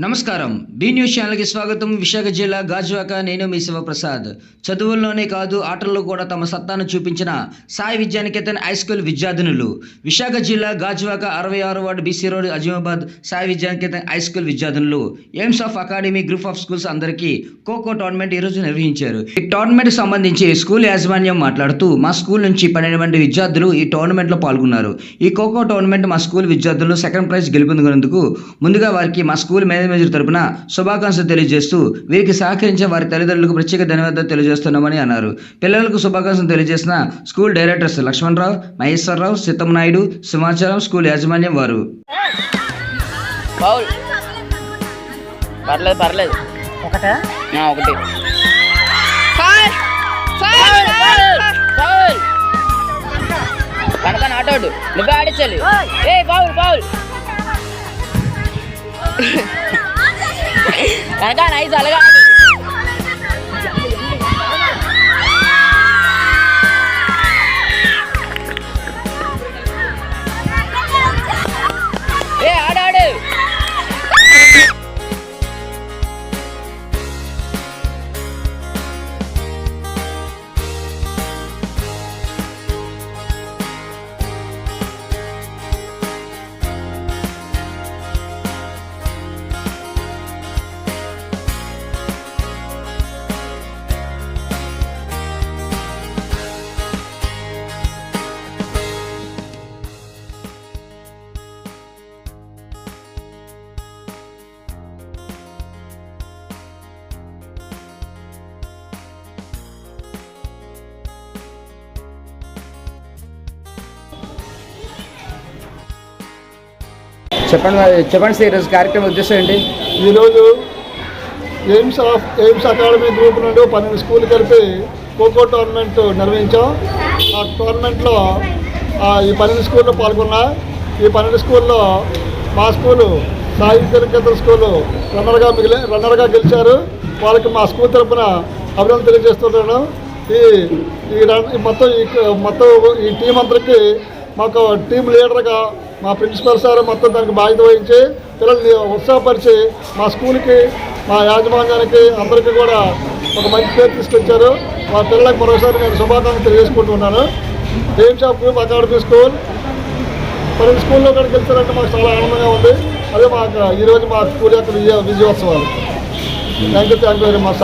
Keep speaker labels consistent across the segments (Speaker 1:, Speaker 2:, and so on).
Speaker 1: నమస్కారం. B news ఛానల్కి స్వాగతం. విశాఖ జిల్లా గాజువాక. నేను మీ శివప్రసాద్. చదువుల్లోనే కాదు ఆటల్లో కూడా తమ సత్తాను చూపించిన సాయి విద్యానికేతన్ హై స్కూల్ విద్యార్థినులు. విశాఖ జిల్లా Gajuwaka 66 ward BC road Azimabad Sai Vidyaniketan high school విద్యార్థినులు Aims of academy group of schools అందరికీ ఖోఖో టోర్నమెంట్ ఈరోజు నిర్వహించారు. ఈ టోర్నమెంట్ సంబంధించి స్కూల్ యాజమాన్యం మాట్లాడుతూ మా స్కూల్ నుంచి 12 మంది విద్యార్థులు ఈ టోర్నమెంట్లో పాల్గొన్నారు. ఈ ఖోఖో టోర్నమెంట్ మా స్కూల్ విద్యార్థులు సెకండ్ ప్రైజ్ గెలుపొందినందుకు ముందుగా వారికి మా స్కూల్ మేనేజర్ తరపున శుభాకాంక్షలు తెలియజేస్తూ వీరికి సహకరించే వారి తల్లిదండ్రులకు ప్రత్యేక ధన్యవాదాలు తెలియజేస్తున్నామని అన్నారు. పిల్లలకు శుభాకాంక్షలు తెలియజేసిన school directors Lakshmanarao, Maheswararao, Seethammanaidu, Simhachalam school యాజమాన్యం వారు.
Speaker 2: పర్లేదు ఒకటి కనుక నాటోడు నువ్వే ఆడించాలి. కనుక నైస్ అలాగా ఆడాడు.
Speaker 1: చెప్పండి సార్, ఈరోజు కార్యక్రమం ఉద్దేశం ఏంటి?
Speaker 3: ఈరోజు ఎయిమ్స్ అకాడమీ గ్రూప్ నుండి 12 స్కూల్ కలిపి ఖోఖో టోర్నమెంట్ నిర్వహించాం. ఆ టోర్నమెంట్లో ఈ 12 స్కూల్లో పాల్గొన్నా. ఈ 12 స్కూల్లో మా స్కూలు సాయి విద్యానికేతన్ స్కూలు రన్నర్గా గెలిచారు. వాళ్ళకి మా స్కూల్ తరఫున అభినందన తెలియజేస్తున్నాను. మొత్తం ఈ టీం అందరికీ మాకు టీం లీడర్గా మా ప్రిన్సిపల్ సార్ మొత్తం దానికి బాధ్యత వహించి పిల్లల్ని ఉత్సాహపరిచి మా స్కూల్కి, మా యాజమాన్యానికి అందరికీ కూడా ఒక మంచి పేరు తీసుకొచ్చారు. మా పిల్లలకు మరోసారి నేను శుభాకాంక్షలు తెలియజేసుకుంటున్నాను. AIIMS of group academy school 12 స్కూల్లో కూడా గెలిచారంటే మాకు చాలా ఆనందంగా ఉంది. అదే మాకు ఈరోజు మా స్కూల్ యొక్క విజయోత్సవాలు. Thank you very much.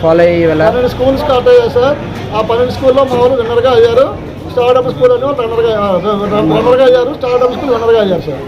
Speaker 1: Follow అయ్యి
Speaker 3: 12 స్కూల్ స్టార్ట్ అయ్యాయి సార్. ఆ 12 స్కూల్లో మా వాళ్ళు విన్నర్గా అయ్యారు. స్టార్టప్ స్కూల్ అని రన్నర్గా అయ్యారు. స్టార్టప్ స్కూల్ విన్నర్గా అయ్యారు సార్.